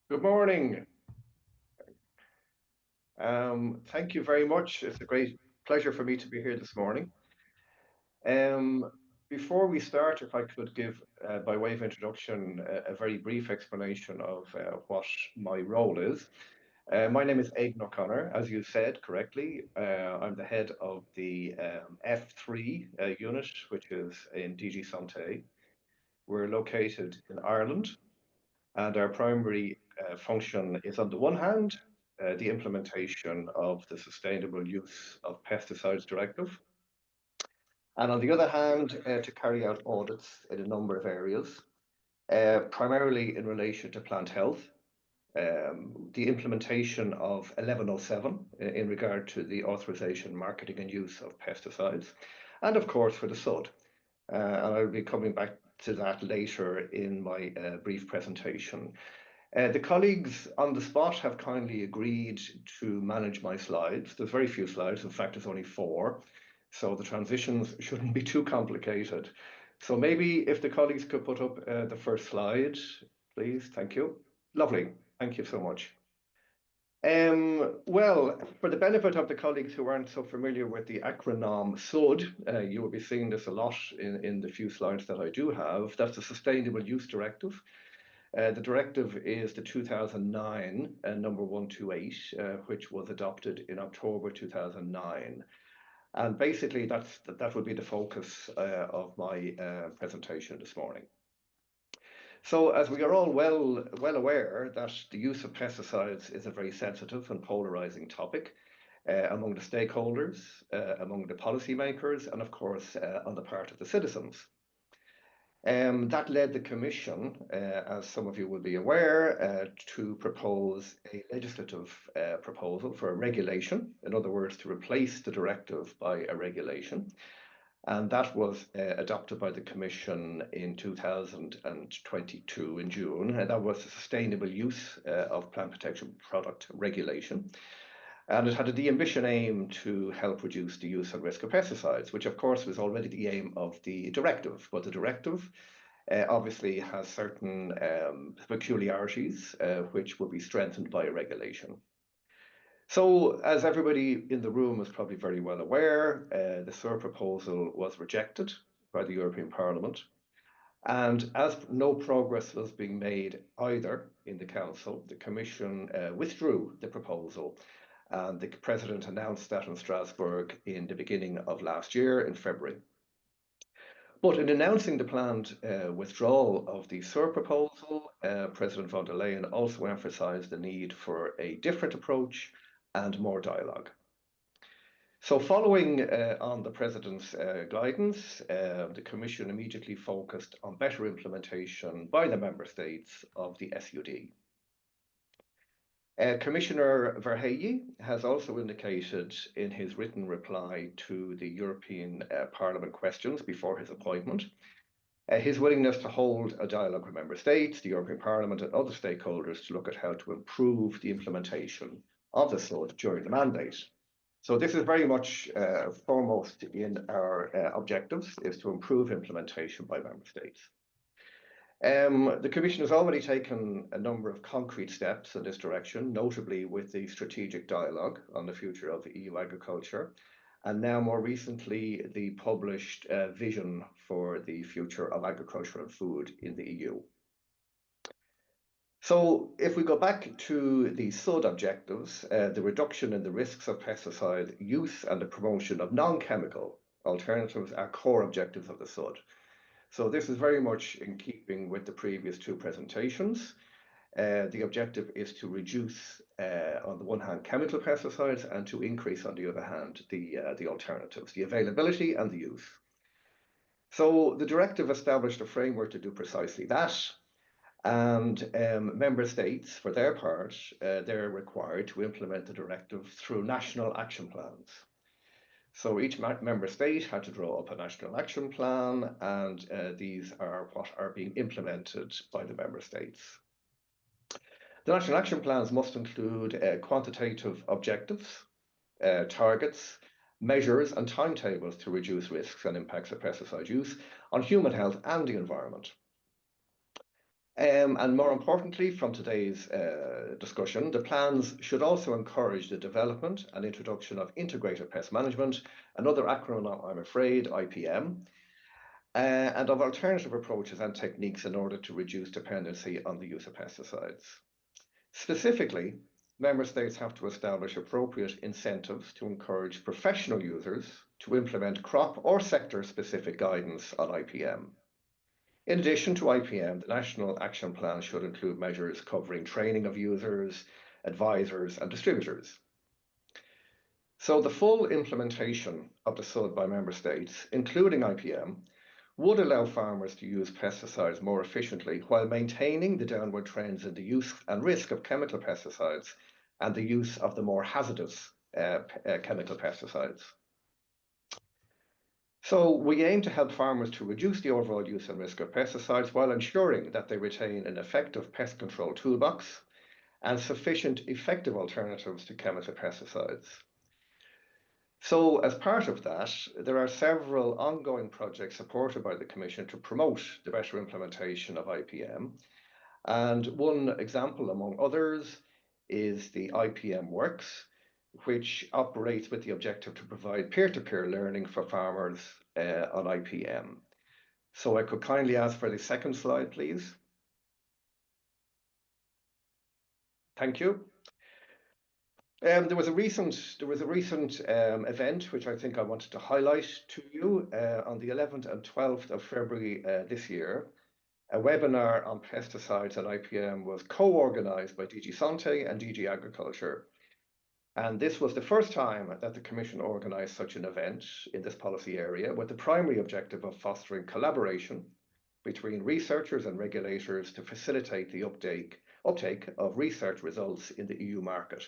Good morning. Thank you very much. It's a great pleasure for me to be here this morning. Before we start, if I could give, by way of introduction, a very brief explanation of what my role is. My name is Aidan O'Connor, as you said correctly. I'm the head of the F3 unit, which is in DG SANTE. We're located in Ireland, and our primary function is, on the one hand, the implementation of the Sustainable Use of Pesticides Directive, and on the other hand, to carry out audits in a number of areas, primarily in relation to plant health, the implementation of 1107 in regard to the authorization, marketing and use of pesticides, and of course for the SUD. And I'll be coming back to that later in my brief presentation. The colleagues on the spot have kindly agreed to manage my slides. There's very few slides, in fact, there's only 4, so the transitions shouldn't be too complicated. So maybe if the colleagues could put up the first slide, please, thank you. Lovely, thank you so much. Well, for the benefit of the colleagues who aren't so familiar with the acronym SUD, you will be seeing this a lot in the few slides that I do have. That's the Sustainable Use Directive. The directive is the 2009 number 128, which was adopted in October 2009. And basically that would be the focus of my presentation this morning. So as we are all well aware that the use of pesticides is a very sensitive and polarizing topic among the stakeholders, among the policymakers, and of course on the part of the citizens. That led the Commission, as some of you will be aware, to propose a legislative proposal for a regulation, in other words, to replace the directive by a regulation. And that was adopted by the Commission in 2022 in June, and that was the Sustainable Use of Plant Protection Product Regulation. And it had the ambitious aim to help reduce the use and risk of pesticides, which of course was already the aim of the directive. But the directive obviously has certain peculiarities which will be strengthened by a regulation. So as everybody in the room is probably very well aware, the SUR proposal was rejected by the European Parliament. And as no progress was being made either in the Council, the Commission withdrew the proposal. And the President announced that in Strasbourg in the beginning of last year, in February. But in announcing the planned withdrawal of the SUR proposal, President von der Leyen also emphasized the need for a different approach and more dialogue. So following on the President's guidance, the Commission immediately focused on better implementation by the Member States of the SUD. Commissioner Verheugen has also indicated in his written reply to the European Parliament questions before his appointment his willingness to hold a dialogue with Member States, the European Parliament and other stakeholders to look at how to improve the implementation of the SUD during the mandate. So this is very much foremost in our objectives, is to improve implementation by Member States. The Commission has already taken a number of concrete steps in this direction, notably with the strategic dialogue on the future of EU agriculture, and now more recently the published vision for the future of agriculture and food in the EU. So if we go back to the SUD objectives, the reduction in the risks of pesticide use and the promotion of non-chemical alternatives are core objectives of the SUD. So this is very much in keeping with the previous 2 presentations. The objective is to reduce, on the one hand, chemical pesticides and to increase, on the other hand, the alternatives, the availability and the use. So the directive established a framework to do precisely that. And Member States, for their part, they're required to implement the directive through national action plans. So each Member State had to draw up a national action plan, and these are what are being implemented by the Member States. The national action plans must include quantitative objectives, targets, measures and timetables to reduce risks and impacts of pesticide use on human health and the environment. And more importantly, from today's discussion, the plans should also encourage the development and introduction of integrated pest management, another acronym, I'm afraid, IPM, and of alternative approaches and techniques in order to reduce dependency on the use of pesticides. Specifically, Member States have to establish appropriate incentives to encourage professional users to implement crop or sector-specific guidance on IPM. In addition to IPM, the National Action Plan should include measures covering training of users, advisors, and distributors. So the full implementation of the SUD by Member States, including IPM, would allow farmers to use pesticides more efficiently while maintaining the downward trends in the use and risk of chemical pesticides and the use of the more hazardous chemical pesticides. So we aim to help farmers to reduce the overall use and risk of pesticides while ensuring that they retain an effective pest control toolbox and sufficient effective alternatives to chemical pesticides. So as part of that, there are several ongoing projects supported by the Commission to promote the better implementation of IPM. And one example among others is the IPM Works, which operates with the objective to provide peer-to-peer learning for farmers on IPM. So I could kindly ask for the second slide, please. Thank you. There was a recent event which I think I wanted to highlight to you on the 11th and 12th of February this year. A webinar on pesticides and IPM was co-organised by DG SANTE and DG Agriculture. And this was the first time that the Commission organised such an event in this policy area, with the primary objective of fostering collaboration between researchers and regulators to facilitate the uptake of research results in the EU market.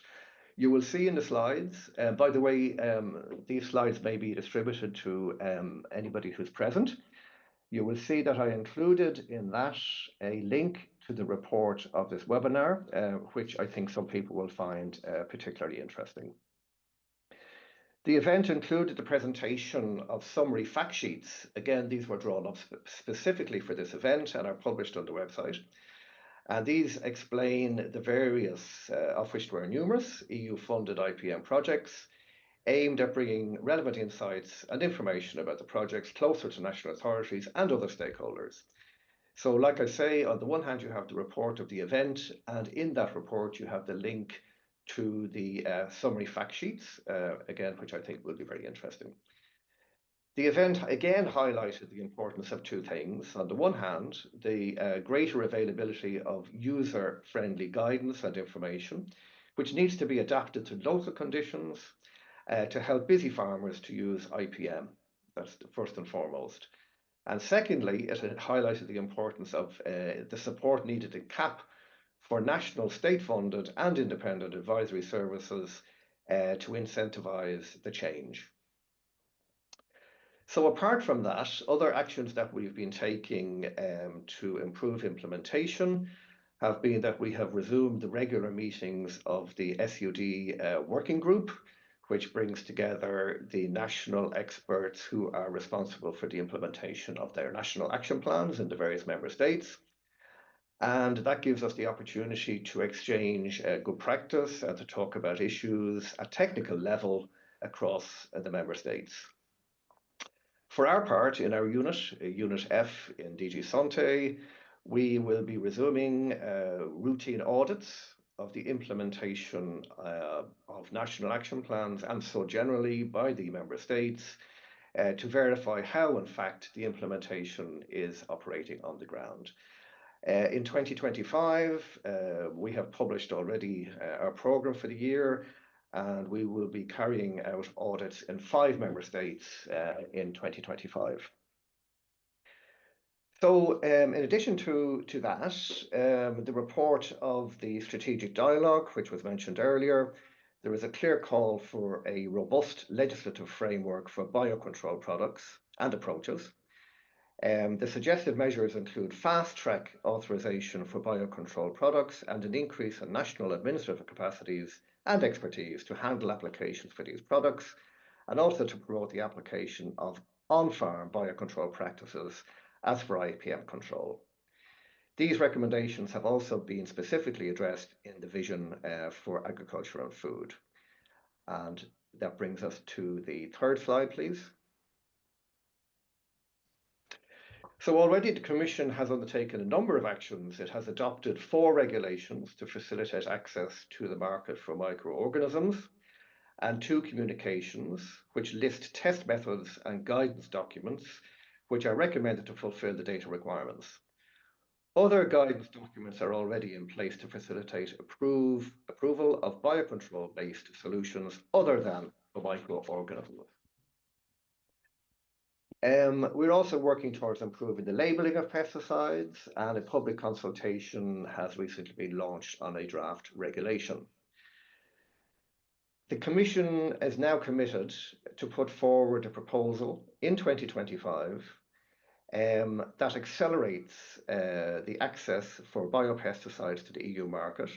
You will see in the slides, by the way, these slides may be distributed to anybody who's present. You will see that I included in that a link to the report of this webinar, which I think some people will find particularly interesting. The event included the presentation of summary fact sheets. Again, these were drawn up specifically for this event and are published on the website. And these explain the various, of which were numerous, EU-funded IPM projects aimed at bringing relevant insights and information about the projects closer to national authorities and other stakeholders. So like I say, on the one hand, you have the report of the event, and in that report, you have the link to the summary fact sheets, again, which I think will be very interesting. The event again highlighted the importance of two things. On the one hand, the greater availability of user-friendly guidance and information, which needs to be adapted to local conditions to help busy farmers to use IPM. That's the first and foremost. And secondly, it highlighted the importance of the support needed in CAP for national state-funded and independent advisory services to incentivise the change. So apart from that, other actions that we've been taking to improve implementation have been that we have resumed the regular meetings of the SUD working group, which brings together the national experts who are responsible for the implementation of their national action plans in the various member states. And that gives us the opportunity to exchange good practice and to talk about issues at technical level across the member states. For our part, in our unit, Unit F in DG SANTE, we will be resuming routine audits of the implementation of national action plans and so generally by the member states to verify how, in fact, the implementation is operating on the ground. In 2025, we have published already our programme for the year, and we will be carrying out audits in 5 member states in 2025. So in addition to that, the report of the strategic dialogue, which was mentioned earlier, there is a clear call for a robust legislative framework for biocontrol products and approaches. The suggested measures include fast-track authorization for biocontrol products and an increase in national administrative capacities and expertise to handle applications for these products, and also to promote the application of on-farm biocontrol practices as for IPM control. These recommendations have also been specifically addressed in the vision for agriculture and food. And that brings us to the third slide, please. So already the Commission has undertaken a number of actions. It has adopted 4 regulations to facilitate access to the market for microorganisms, and 2 communications which list test methods and guidance documents which are recommended to fulfill the data requirements. Other guidance documents are already in place to facilitate approval of biocontrol-based solutions other than for microorganisms. We're also working towards improving the labelling of pesticides, and a public consultation has recently been launched on a draft regulation. The Commission is now committed to put forward a proposal in 2025 that accelerates the access for biopesticides to the EU market.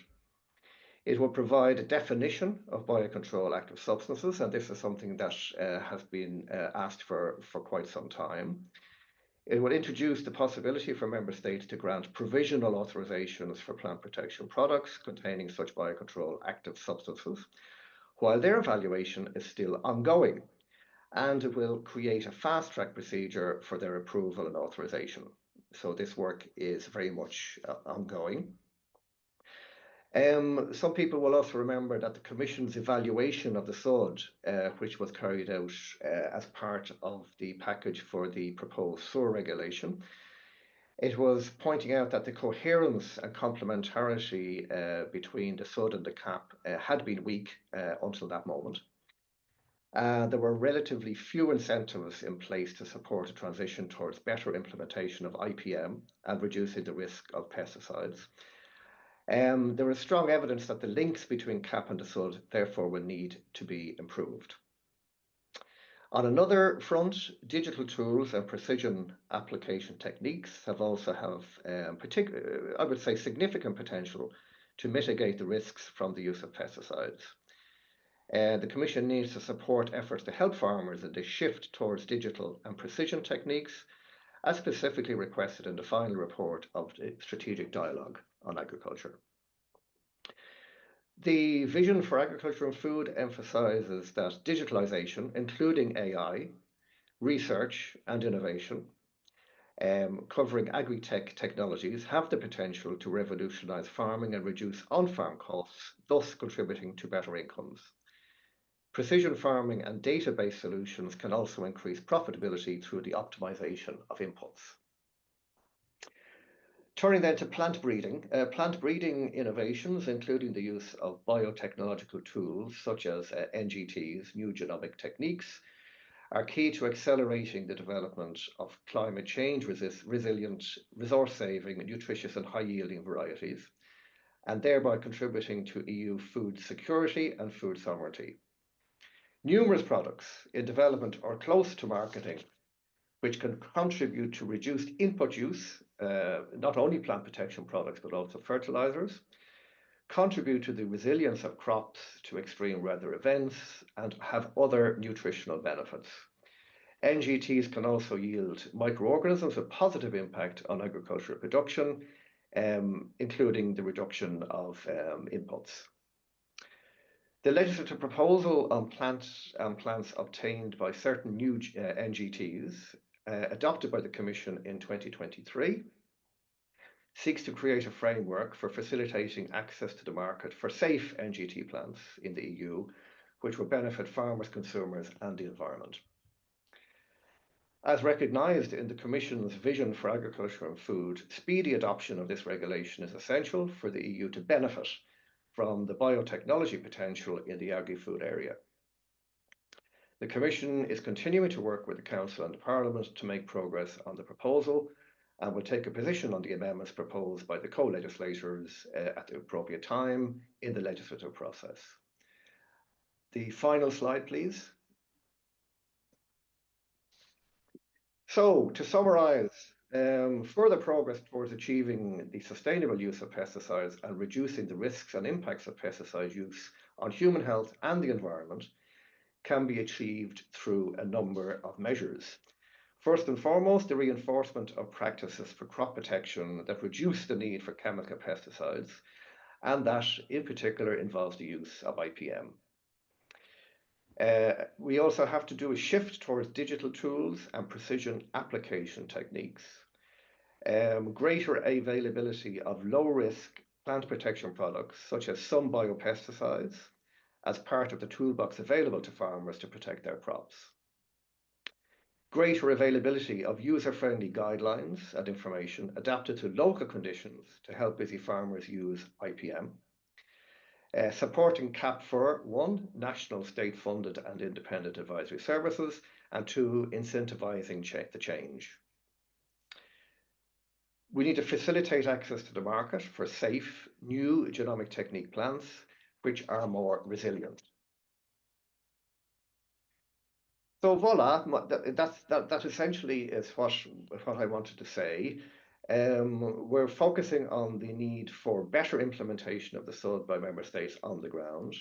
It will provide a definition of biocontrol active substances, and this is something that has been asked for quite some time. It will introduce the possibility for member states to grant provisional authorizations for plant protection products containing such biocontrol active substances, while their evaluation is still ongoing, and it will create a fast-track procedure for their approval and authorization. So this work is very much ongoing. Some people will also remember that the Commission's evaluation of the SUD, which was carried out as part of the package for the proposed SUR regulation, it was pointing out that the coherence and complementarity between the SUD and the CAP had been weak until that moment. There were relatively few incentives in place to support a transition towards better implementation of IPM and reducing the risk of pesticides. There is strong evidence that the links between CAP and the SUD therefore will need to be improved. On another front, digital tools and precision application techniques have I would say, significant potential to mitigate the risks from the use of pesticides. The Commission needs to support efforts to help farmers in the shift towards digital and precision techniques, as specifically requested in the final report of the Strategic Dialogue on Agriculture. The vision for agriculture and food emphasises that digitalisation, including AI, research and innovation, covering agri-tech technologies, have the potential to revolutionise farming and reduce on-farm costs, thus contributing to better incomes. Precision farming and data-based solutions can also increase profitability through the optimization of inputs. Turning then to plant breeding innovations, including the use of biotechnological tools such as NGTs, new genomic techniques, are key to accelerating the development of climate change resilient, resource-saving, nutritious and high-yielding varieties, and thereby contributing to EU food security and food sovereignty. Numerous products in development or close to marketing which can contribute to reduced input use, not only plant protection products but also fertilizers, contribute to the resilience of crops to extreme weather events, and have other nutritional benefits. NGTs can also yield microorganisms with positive impact on agricultural production, including the reduction of inputs. The legislative proposal on plants obtained by certain new NGTs, adopted by the Commission in 2023, seeks to create a framework for facilitating access to the market for safe NGT plants in the EU, which will benefit farmers, consumers, and the environment. As recognised in the Commission's vision for agriculture and food, speedy adoption of this regulation is essential for the EU to benefit from the biotechnology potential in the agri-food area. The Commission is continuing to work with the Council and the Parliament to make progress on the proposal, and will take a position on the amendments proposed by the co-legislators at the appropriate time in the legislative process. The final slide, please. So, to summarise, further progress towards achieving the sustainable use of pesticides and reducing the risks and impacts of pesticide use on human health and the environment can be achieved through a number of measures. First and foremost, the reinforcement of practices for crop protection that reduce the need for chemical pesticides, and that in particular involves the use of IPM. We also have to do a shift towards digital tools and precision application techniques. Greater availability of low-risk plant protection products, such as some biopesticides, as part of the toolbox available to farmers to protect their crops. Greater availability of user-friendly guidelines and information adapted to local conditions to help busy farmers use IPM. Supporting CAP for 1, national state-funded and independent advisory services, and 2, incentivising the change. We need to facilitate access to the market for safe, new genomic technique plants, which are more resilient. So voila, that essentially is what I wanted to say. We're focusing on the need for better implementation of the SUD by member states on the ground.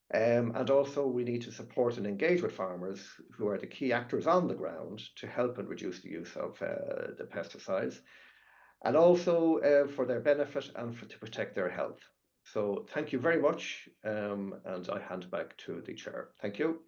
And also we need to support and engage with farmers who are the key actors on the ground to help and reduce the use of the pesticides, and also for their benefit and to protect their health. So thank you very much, and I hand back to the chair. Thank you.